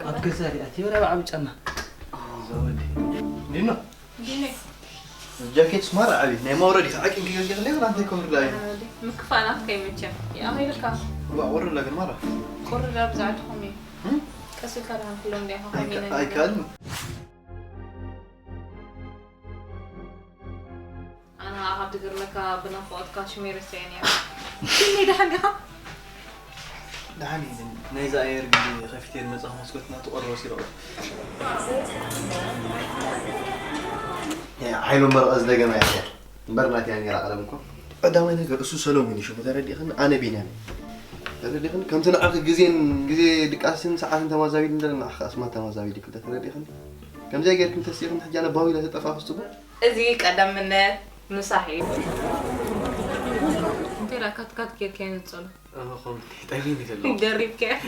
أبكساري أتي ولا بعمل جمع زودي دينا ديني الجاكيت سمار عبي نعم وردي عاكين كي يجي ليه راح تكون لاين مكفانا كي متشم يا هاي لك ور لك المرة قرر بزعتهم مين كسر كلام كلهم ده هم أي كلام أنا هبدأ أقول لك بنفوت كاشمير الثانية كني ده حاجة دعني نيزا أير قدي خفتير مزاح مسكتنا تقرر وسيرة يا حلو مرة أزلق ما يعني برنات يعني على قلمكم قدامي نقدر أسوس سلوم مني شوف ترى دي خن أنا بيني ترى دي خن كم سنة عرق جزين دكاسين ساعات أنت ما زاويد ندرنا أخ ما ما زاويد كده ترى دي خن كم زي قلت كنت تسير نحكي على باوي لا تتفاهم الصبح أزيك قدام منه نصحي أنت لا كات كيف كانت صلا خم تأميني لله جرب كيف